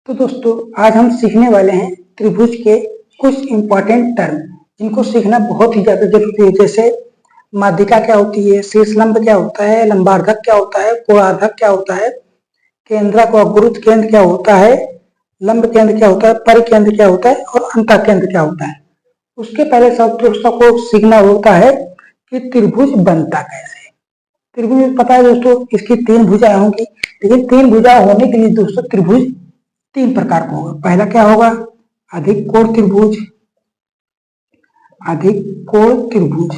तो दोस्तों आज हम सीखने वाले हैं त्रिभुज के कुछ इंपॉर्टेंट टर्म जिनको सीखना बहुत ही ज्यादा जरूरी है। जैसे माध्यिका क्या होती है, शीर्षलंब क्या होता है, लंबार्धक क्या होता है, कोणार्धक क्या होता है, केंद्रक और गुरुत्व केंद्र क्या होता है, लंब केंद्र क्या होता है, परिकेंद्र क्या होता है और अंतः केंद्र क्या होता है। उसके पहले सबको सीखना होता है कि त्रिभुज बनता कैसे। त्रिभुज पता है दोस्तों, इसकी तीन भुजाएं होंगी, लेकिन तीन भुजा होने के लिए दोस्तों त्रिभुज तीन प्रकार का होगा। पहला क्या होगा, अधिक कोण त्रिभुज। अधिक कोण त्रिभुज,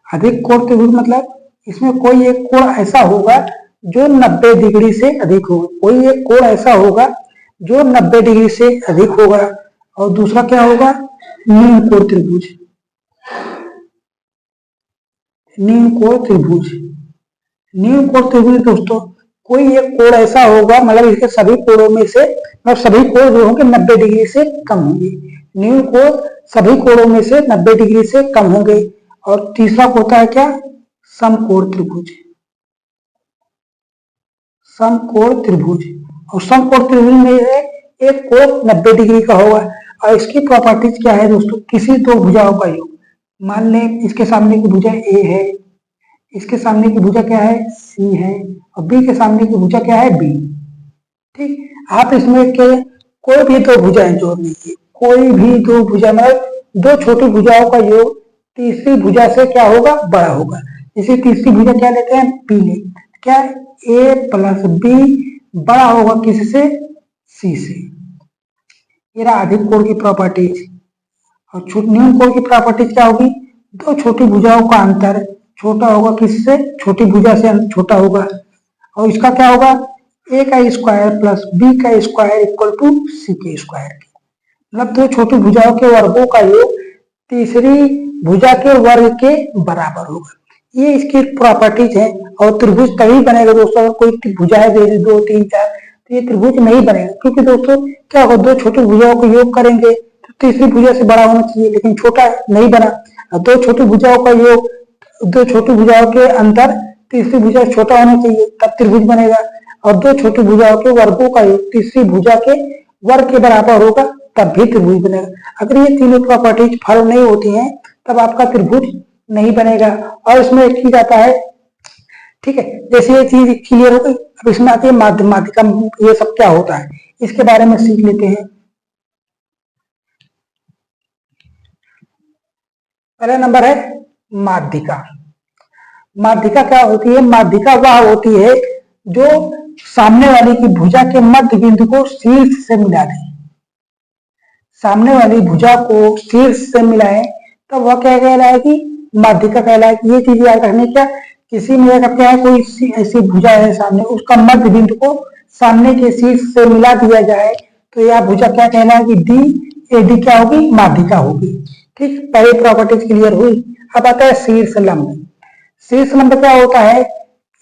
अधिक कोण त्रिभुज मतलब इसमें कोई एक कोण ऐसा होगा जो 90 डिग्री से अधिक होगा। कोई एक कोण ऐसा होगा जो 90 डिग्री से अधिक होगा। और दूसरा क्या होगा, न्यून कोण त्रिभुज। न्यून कोण त्रिभुज, न्यून कोण त्रिभुज दोस्तों कोई एक कोण ऐसा होगा, मतलब इसके सभी कोणों में से मतलब सभी कोण जो होंगे 90 डिग्री से कम होंगे। न्यून कोण सभी कोणों में से 90 डिग्री से कम होंगे। और तीसरा होता है क्या, समकोण त्रिभुज। समकोण त्रिभुज, और समकोण त्रिभुज में एक कोण 90 डिग्री का होगा। और इसकी प्रॉपर्टीज क्या है दोस्तों, किसी दो भुजाओं का योग। मान लें इसके सामने की भुजा ए है, इसके सामने की भुजा क्या है, सी है, और बी के सामने की भुजा क्या है, बी। ठीक, आप इसमें के कोई भी दो भुजाएं जोड़ लीजिए। कोई भी दो भुजा मतलब दो छोटी भुजाओं का योग तीसरी भुजा से क्या होगा, बड़ा होगा। जैसे तीसरी भुजा क्या लेते हैं, बी ले, क्या ए प्लस बी बड़ा होगा किससे, सी से। ये रहा अधिक कोण की प्रॉपर्टीज। और न्यून कोण की प्रॉपर्टीज क्या होगी, दो छोटी भुजाओं का अंतर छोटा होगा किससे, छोटी भुजा से छोटा होगा। और इसका क्या होगा, ए का स्क्वायर प्लस बी का स्क्वायर इक्वल टू सी के स्क्वायर। मतलब दो छोटी भुजाओं के वर्गों का योग तीसरी भुजा के वर्ग के बराबर होगा। ये इसकी प्रॉपर्टीज है। और त्रिभुज तभी बनेगा दोस्तों अगर कोई भुजाएं दे दी 2, 3, 4, तो ये त्रिभुज नहीं बनेगा। क्योंकि दोस्तों क्या होगा, दो छोटी भुजाओं को योग करेंगे तो तीसरी भुजा से बड़ा होना चाहिए, लेकिन छोटा नहीं बना। दो छोटी भुजाओं का योग, दो छोटी भुजाओं के अंतर तीसरी भुजा से छोटा होना चाहिए, तब त्रिभुज बनेगा। और दो छोटी भुजाओं के वर्गों का योग तीसरी भुजा के वर्ग के बराबर होगा, तब भी त्रिभुज बनेगा। अगर ये तीनों प्रॉपर्टीज फॉलो नहीं होती हैं तब आपका त्रिभुज नहीं बनेगा। और इसमें एक चीज आता है, ठीक है, जैसे ये चीज क्लियर हो गई, अब इसमें आती है माध्यिका। ये सब क्या होता है इसके बारे में सीख लेते हैं। पहला नंबर है माध्यिका। माध्यिका क्या होती है, माध्यिका वह होती है जो सामने वाली की भुजा के मध्य बिंदु को शीर्ष से मिला दे। सामने वाली भुजा को शीर्ष से मिलाए तब वह क्या कहलाएगी, माध्यिका कहलाएगी। ये चीज याद रखने क्या, किसी में क्या है, कोई ऐसी भुजा है सामने, उसका मध्य बिंदु को सामने के शीर्ष से मिला दिया जाए तो यह भुजा क्या कहलाएगी, डी। एडी क्या होगी, माध्यिका होगी। ठीक, पहले प्रॉपर्टीज क्लियर हुई। अब आता है शीर्ष लंब। शीर्ष लंब क्या होता है,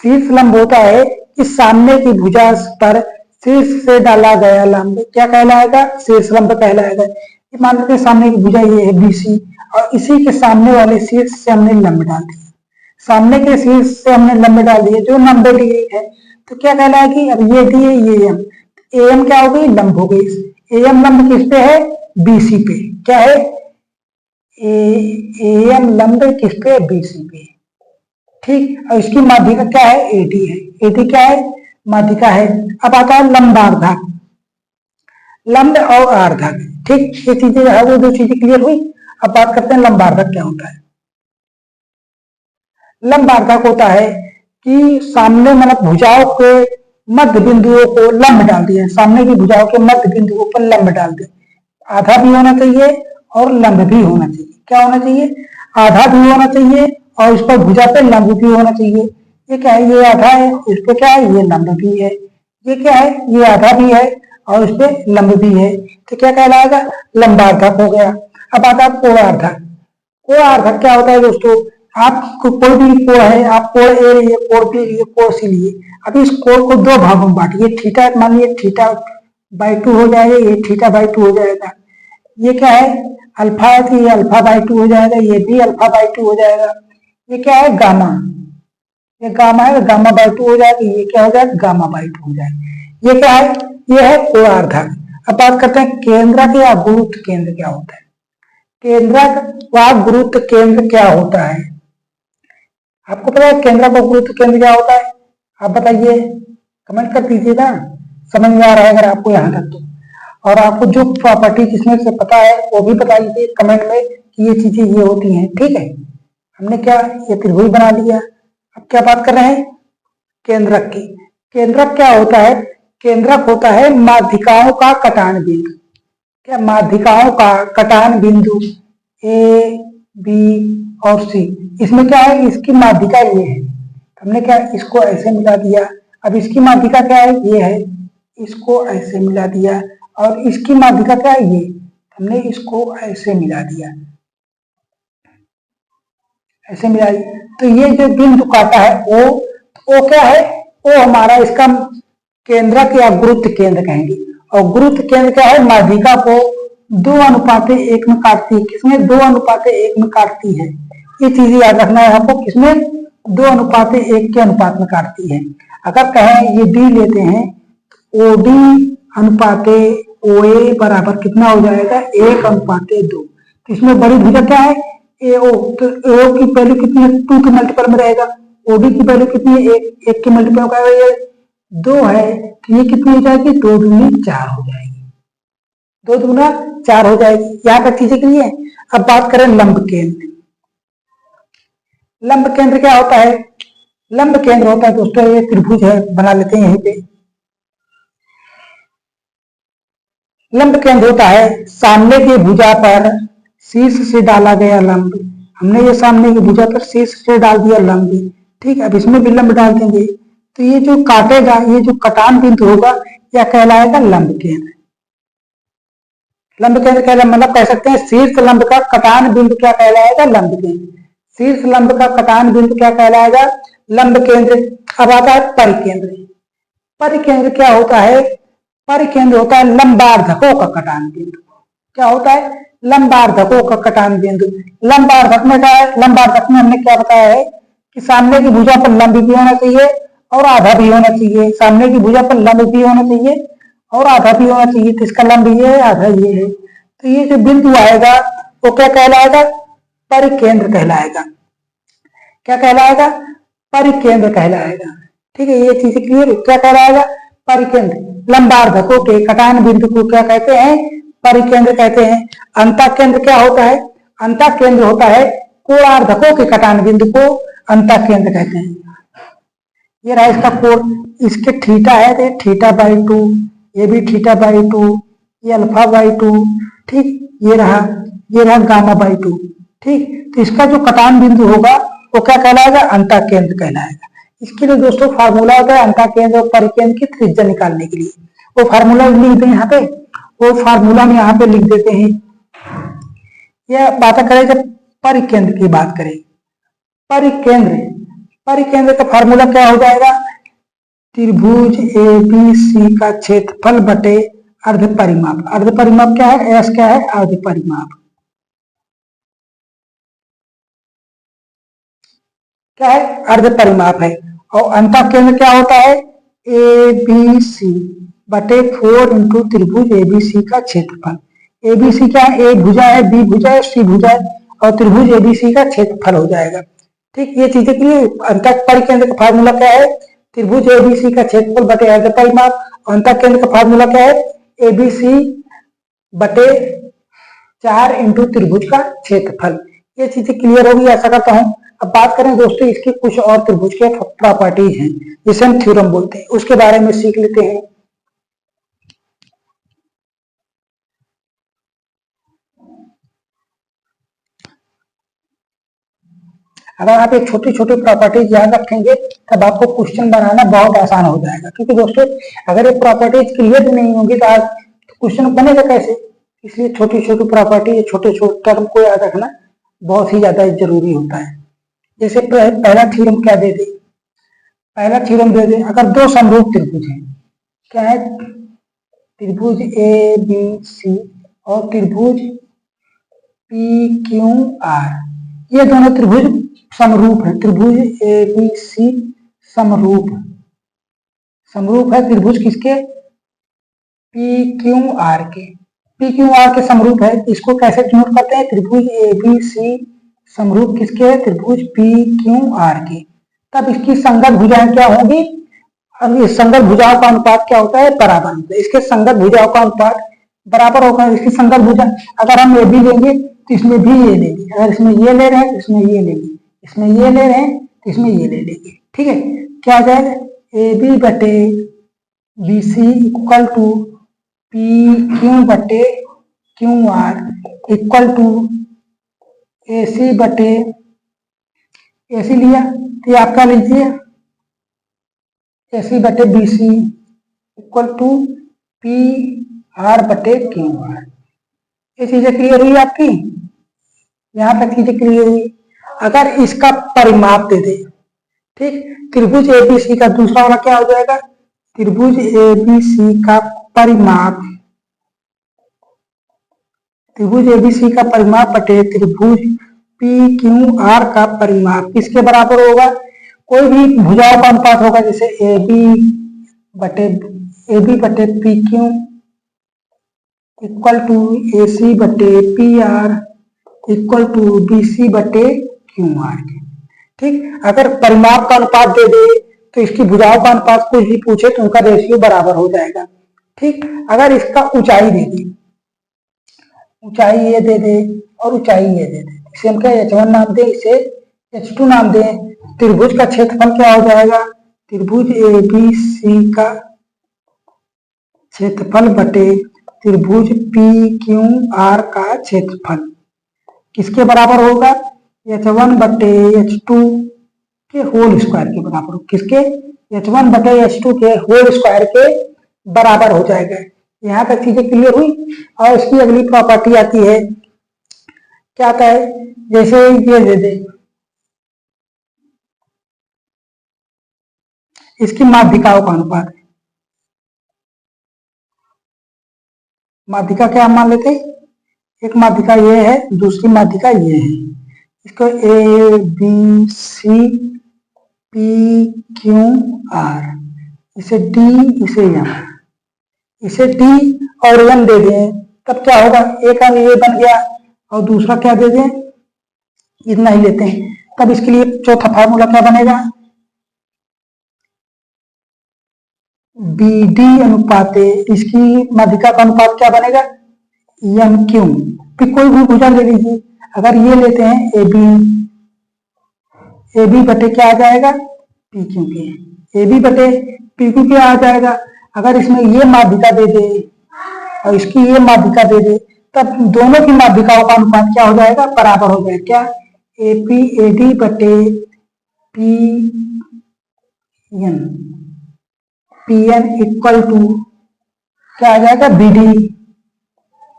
शीर्ष लंब होता है कि सामने की भुजा पर शीर्ष से डाला गया लंब क्या कहलाएगा, शीर्ष लंब कहलाएगा। मान लेते हैं सामने की भुजा ये है बीसी, और इसी के सामने वाले शीर्ष से हमने लंब डाल दिया। सामने के शीर्ष से हमने लंब डाल दिए जो 90 डिग्री है, तो क्या कहलाएगी, अब ये डी है ये एम, एम क्या हो गई, लंब हो गई। एम लंब किस पे है, बीसी पे। क्या है, एम लंब किस पे, बीसी पे। ठीक, और इसकी माध्यिका क्या है, एडी है। एडी क्या है, माध्यिका है। अब आता है लंबार्धक, लंब और आर्धक। ठीक, ये चीजें है, वो दो चीजें क्लियर हुई। अब बात करते हैं लंबार्धक क्या होता है। लंबार्धक होता है कि सामने मतलब भुजाओं के मध्य बिंदुओं को लंब डाल दिए, सामने की भुजाओं के मध्य बिंदुओं पर लंब डाल दिए। आधा भी होना चाहिए और लंब भी होना चाहिए। क्या होना चाहिए, आधा भी होना चाहिए और इस पर भुजा पे लंब भी होना चाहिए। ये क्या है, ये आधा है, इस पे क्या है, ये लंब भी है। ये क्या है, ये आधा भी है और इस पे लंब भी है, तो क्या कहलाएगा, लंबार्धक हो गया। अब आता है कोणार्धक। कोणार्धक क्या होता है दोस्तों, आप कोई भी कोण है, आप कोण ए लिए, कोण बी लिए, कोण सी लिए। अब इस कोण को दो भागों में बांटिए, थीटा मान लीजिए थीटा/2 हो जाएगा, ये थीटा/2 हो जाएगा। ये क्या है, अल्फा है तो ये अल्फा/2 हो जाएगा, ये भी अल्फा/2 हो जाएगा। ये क्या है, गामा, ये गामा है, गामा/2 हो जाएगा। ये क्या हो जाएगा, गामा/2 हो जाएगा। ये क्या है, ये है गोलार्धक। अब बात करते हैं केंद्रक या गुरुत्व केंद्र क्या होता है। केंद्रक व गुरुत्व केंद्र क्या होता है? आपको पता है केंद्रक व गुरुत्व केंद्र क्या होता है? आप बताइए, कमेंट कर दीजिएगा, समझ में आ रहा है अगर आपको यहाँ तक तो। और आपको जो प्रॉपर्टी जिसमें से पता है वो भी बता दीजिए कमेंट में कि ये चीजें ये होती हैं। ठीक है, हमने क्या ये त्रिभुज बना लिया। अब क्या बात कर रहे हैं केंद्रक की। केंद्रक क्या होता है? केंद्रक होता है माध्यिकाओं का कटान बिंदु। क्या? माध्यिकाओं का कटान बिंदु ए, बी और सी। इसमें क्या है? इसकी माध्यिका ये है, हमने क्या इसको ऐसे मिला दिया। अब इसकी माध्यिका क्या है? ये है, इसको ऐसे मिला दिया। और इसकी माध्यिका क्या है? ये, हमने इसको ऐसे मिला दिया, ऐसे मिला दिया। तो ये जो बिंदु काटा है वो क्या है? वो हमारा इसका केंद्रक या गुरुत्व केंद्र कहेंगे। और गुरुत्व केंद्र क्या है? माध्यिका को 2:1 में काटती है। किसमें? 2:1 में काटती है। ये चीज याद रखना है आपको, किसमें? 2:1 के अनुपात में काटती है। अगर कहें ये डी लेते हैं, ओडी अनुपाते ओए बराबर कितना हो जाएगा? 1:2। तो इसमें बड़ी भुजा क्या है? एओ। तो एओ की वैल्यू कितनी है? 2 के मल्टीपल में रहेगा। ओडी की वैल्यू कितनी है? 1 के मल्टीपल में ये 2 है। तो ये कितनी हो जाएगी? 2 दूनी 4 हो जाएगी। 2 दूना 4 हो जाएगी। यहाँ तक चीजें के लिए। अब बात करें लंब केंद्र। लंब केंद्र क्या होता है? लंब केंद्र होता है दोस्तों, ये त्रिभुज है, बना लेते हैं यहीं पे। लंब केंद्र होता है सामने की भुजा पर शीर्ष से डाला गया लंब। हमने ये सामने की भुजा पर शीर्ष से डाल दिया लंब। ठीक है, अब इसमें भी लंब डाल देंगे। तो ये जो काटेगा, ये जो कटान बिंदु होगा, क्या कहलाएगा? लंब केंद्र। लंब केंद्र कहला मतलब कह सकते हैं शीर्ष लंब का कटान बिंदु क्या कहलाएगा? लंब केंद्र। शीर्ष लंब का कटान बिंदु क्या कहलाएगा? लंब केंद्र। अब आता है परिकेंद्र। परिकेंद्र क्या होता है? परिकेंद्र होता है लंबार्धकों का कटान बिंदु। क्या होता है? लंबार्धकों का कटान बिंदु। लंबार्धक में क्या है? लंबार्धक में हमने क्या बताया है कि सामने की भुजा पर लंब भी होना चाहिए और आधा भी होना चाहिए। सामने की भुजा पर लंब भी होना चाहिए और आधा भी होना चाहिए। तो इसका लंब ये है, आधा ये है। तो ये जो बिंदु आएगा वो क्या कहलाएगा? परिकेंद्र कहलाएगा। क्या कहलाएगा? परिकेंद्र कहलाएगा। ठीक है, ये चीज क्लियर है। क्या कहलाएगा? परिकेंद्र। लंबार्धकों के कटान बिंदु को क्या कहते हैं? परिकेंद्र कहते हैं। अंतः केंद्र क्या होता है? अंतः केंद्र होता है कोणार्धकों के कटान बिंदु को अंतः केंद्र कहते हैं। ये रहा इसका कोण, इसके थीटा है तो θ/2, ये भी θ/2, ये α/2। ठीक, ये रहा γ/2। ठीक, तो इसका जो कटान बिंदु होगा वो क्या कहलाएगा? अंतः केंद्र कहलाएगा। इसके लिए दोस्तों फार्मूला होता है अंतः केंद्र और परिकेंद्र की त्रिज्या निकालने के लिए। वो फार्मूला लिख दें यहाँ पे, वो फार्मूला में यहाँ पे लिख देते हैं। यह बात करें जब परिकेंद्र की बात करें, परिकेंद्र का फार्मूला क्या हो जाएगा? त्रिभुज ABC का क्षेत्रफल बटे अर्ध परिमाप। अर्ध परिमाप क्या है? एस क्या है? अर्ध परिमाप क्या है? अर्ध परिमाप है। और अंतः केंद्र क्या होता है? ABC बटे 4 इंटू त्रिभुज ABC का क्षेत्रफल। ABC क्या है? ए भुजा है, बी भुजा है, सी भुजा है और त्रिभुज ABC का क्षेत्रफल हो जाएगा। ठीक, ये चीजें के लिए अंतः परिकेंद्र का फार्मूला क्या है? त्रिभुज ABC का क्षेत्रफल बटे अर्ध परिमाप। अंतः केंद्र का फार्मूला क्या है? ABC बटे 4 इंटू त्रिभुज का क्षेत्रफल। ये चीजें क्लियर होगी ऐसा करता हूं। अब बात करें दोस्तों इसकी कुछ और त्रिभुज के प्रॉपर्टीज हैं जिसे हम थ्योरम बोलते हैं, उसके बारे में सीख लेते हैं। अगर आप एक छोटी छोटी प्रॉपर्टीज याद रखेंगे तब आपको क्वेश्चन बनाना बहुत आसान हो जाएगा। क्योंकि दोस्तों अगर ये प्रॉपर्टीज क्लियर नहीं होंगी तो क्वेश्चन बनेगा कैसे? इसलिए छोटी छोटी प्रॉपर्टी, छोटे छोटे टर्म को याद रखना बहुत ही ज्यादा जरूरी होता है। जैसे पहला थ्योरम क्या दे दे? पहला थ्योरम दे दे, अगर दो समरूप त्रिभुज हैं, क्या है? त्रिभुज ABC और त्रिभुज PQR, ये दोनों त्रिभुज समरूप है। त्रिभुज ABC समरूप है। त्रिभुज किसके? पी क्यू आर के, पी क्यू आर के समरूप है। इसको कैसे डिनोट करते हैं? त्रिभुज ए बी सी समरूप किसके है? त्रिभुज पी क्यू आर के। तब इसकी संगत भुजाएं क्या होंगी? अब इस संगत भुजाओं का अनुपात क्या होता है? बराबर होता है। इसके संगत भुजाओं का अनुपात बराबर होगा। इसकी संगत भुजा अगर हम ए बी लेंगे तो इसमें भी ये लेंगे, अगर इसमें ये ले रहे हैं तो इसमें ये लेंगे, इसमें ये ले रहे हैं तो इसमें ये ले लेंगे। ठीक है, क्या आ जाएगा? ए बी बटे B C equal to P Q बटे Q R equal to A C बटे ए सी लिया तो ये आपका लीजिए ए सी बटे B C equal to P R बटे क्यू आर। ये चीजें क्लियर हुई आपकी? यहां तक चीजें क्लियर हुई। अगर इसका परिमाप दे दे, ठीक, त्रिभुज एबीसी का दूसरा वाला क्या हो जाएगा? त्रिभुज एबीसी का परिमाप, त्रिभुज एबीसी का परिमाप बटे त्रिभुज पी क्यू आर का परिमाप किसके बराबर होगा? कोई भी भुजाओं का अनुपात होगा, जैसे ए बी बटे P Q equal to A C बटे P R equal to B C बटे क्यू आर के। ठीक, अगर परिमाप का अनुपात दे दे तो इसकी भुजाओं का अनुपात कुछ भी पूछे तो उनका रेशियो बराबर हो जाएगा। ठीक, अगर इसका ऊंचाई दे दे, ऊंचाई ये दे दे और ऊंचाई ये दे दे, इसे हम क्या H1 नाम दे, इसे H2 नाम दे। त्रिभुज का क्षेत्रफल क्या हो जाएगा? त्रिभुज ए बी सी का क्षेत्रफल बटे त्रिभुज पी क्यू आर का क्षेत्रफल किसके बराबर होगा? H1 बटे H2 के होल स्क्वायर के बराबर हो। किसके? H1 बटे H2 के होल स्क्वायर के बराबर हो जाएगा। यहाँ तक चीजें क्लियर हुई। और इसकी अगली प्रॉपर्टी आती है, क्या आता है? जैसे ये दे दे, इसकी माध्यिकाओं का अनुपात, माध्यिका क्या मान लेते हैं? एक माध्यिका ये है, दूसरी माध्यिका ये है। इसको A B C P Q R, इसे डी, इसे एम, इसे डी और एम दे दें, तब क्या होगा? एक अंग ये बन गया और दूसरा क्या दे दें? इतना ही लेते हैं। तब इसके लिए चौथा फार्मूला क्या बनेगा? बी डी अनुपात, इसकी माध्यिका का अनुपात क्या बनेगा? M Q. फिर कोई भी भुजा ले लीजिए, अगर ये लेते हैं ए बी बटे क्या आ जाएगा? पी क्यू के, ए बी बटे पी क्यू के आ जाएगा। अगर इसमें ये माध्यिका दे दे और इसकी ये माध्यिका दे दे, तब दोनों की माध्यिकाओं का अनुपात क्या हो जाएगा? बराबर हो जाएगा। क्या? ए पी ए डी बटे P N, P N equal to क्या आ जाएगा?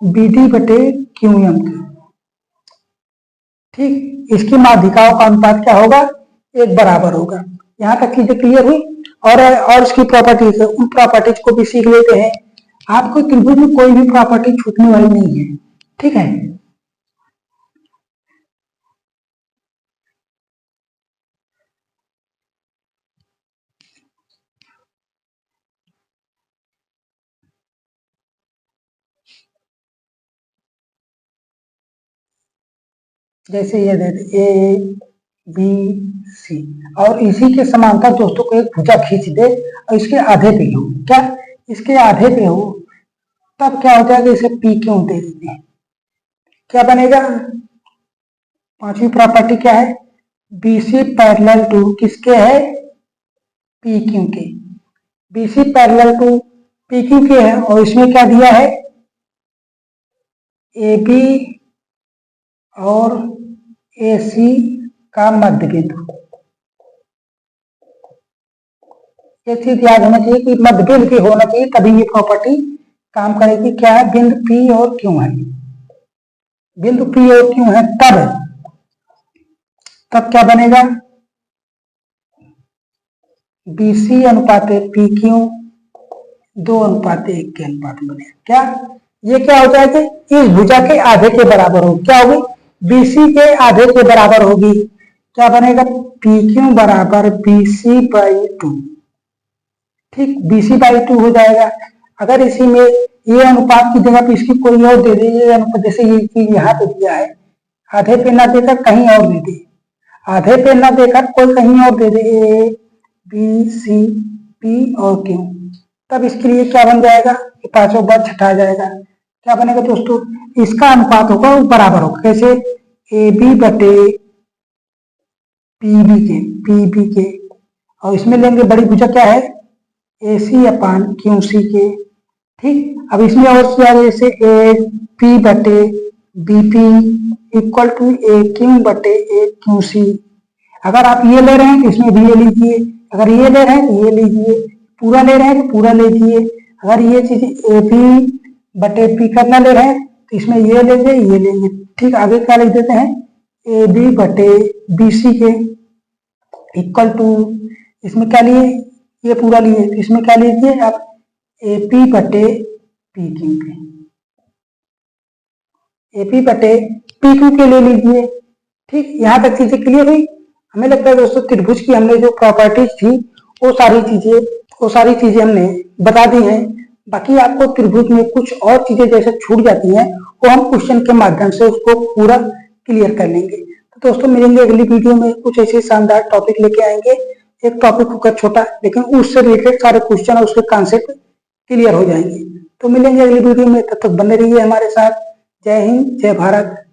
बी डी बटे क्यू एम। ठीक, इसकी माध्यिकाओं का अनुपात क्या होगा? एक बराबर होगा। यहाँ तक चीजें क्लियर हुई। और इसकी प्रॉपर्टीज, उन प्रॉपर्टीज को भी सीख लेते हैं। आपको त्रिभुज में कोई भी प्रॉपर्टी छूटने वाली नहीं है। ठीक है, जैसे ये दे ए बी सी और इसी के समांतर दोस्तों को एक भुजा खींच दे और इसके आधे पे हो, क्या? इसके आधे पे हो, तब क्या हो जाएगा? इसे पी क्यू दे देते हैं। क्या बनेगा? पांचवी प्रॉपर्टी क्या है? बी सी पैरेलल टू किसके है? पी क्यू के। B C parallel to P Q के है और इसमें क्या दिया है? ए बी और ए सी का मध्य बिंदु। ये चीज याद होना चाहिए कि मध्य बिंदु की होना चाहिए, तभी ये प्रॉपर्टी काम करेगी। क्या है? बिंदु पी और क्यू है, बिंदु पी और क्यू है, तब क्या बनेगा? बी सी अनुपात पी क्यू 2:1 के अनुपात में बनेगा। क्या? ये क्या हो जाएगा? इस भुजा के आधे के बराबर होगी। क्या होगी? बीसी के आधे के बराबर होगी। क्या बनेगा? पी क्यू बराबर बी सी बाई 2। ठीक, BC बाई 2 हो जाएगा। अगर इसी में ये अनुपात की जगह पे इसकी कोई और दे दे, ये अनुपात जैसे ये चीज यहाँ पे दिया है, आधे पे ना देकर कहीं और दे दे, आधे पे ना देकर कोई कहीं और दे दे, ए बी सी पी और क्यू, तब इसके लिए क्या बन जाएगा, पांचों बार छठा जाएगा। क्या बनेगा दोस्तों, इसका अनुपात होगा वो बराबर होगा, कैसे, ए बी बटे पी बी के, और इसमें लेंगे बड़ी भुजा क्या है, ए सी अपान क्यू सी के। ठीक, अब इसमें और क्या है, जैसे ए पी बटे B P equal to A Q बटे ए क्यू सी। अगर आप ये ले रहे हैं तो इसमें भी ये लीजिए, अगर ये ले रहे हैं तो ये लीजिए, पूरा ले रहे हैं तो पूरा लीजिए। अगर ये चीज ए बी बटे पी करना ले रहे हैं तो इसमें ये लेंगे, ये लेंगे। ठीक, आगे क्या लिख देते हैं, ए बी बटे बी सी के इक्वल टू, इसमें क्या लिए, ये पूरा लिए, तो इसमें क्या लीजिए आप, ए पी बटे पी क्यू के, ए पी बटे पी क्यू के ले लीजिए। ठीक, यहाँ तक चीजें क्लियर हुई। हमें लगता है दोस्तों त्रिभुज की हमने जो प्रॉपर्टीज थी वो सारी चीजें हमने बता दी हैं। बाकी आपको त्रिभुज में कुछ और चीजें जैसे छूट जाती हैं वो हम क्वेश्चन के माध्यम से उसको पूरा क्लियर कर लेंगे। तो दोस्तों मिलेंगे अगली वीडियो में, कुछ ऐसे शानदार टॉपिक लेके आएंगे। एक टॉपिक होगा छोटा लेकिन उससे रिलेटेड सारे क्वेश्चन और उसके कॉन्सेप्ट क्लियर हो जाएंगे। तो मिलेंगे अगली वीडियो में, तब तक बने रहिए हमारे साथ। जय हिंद, जय भारत।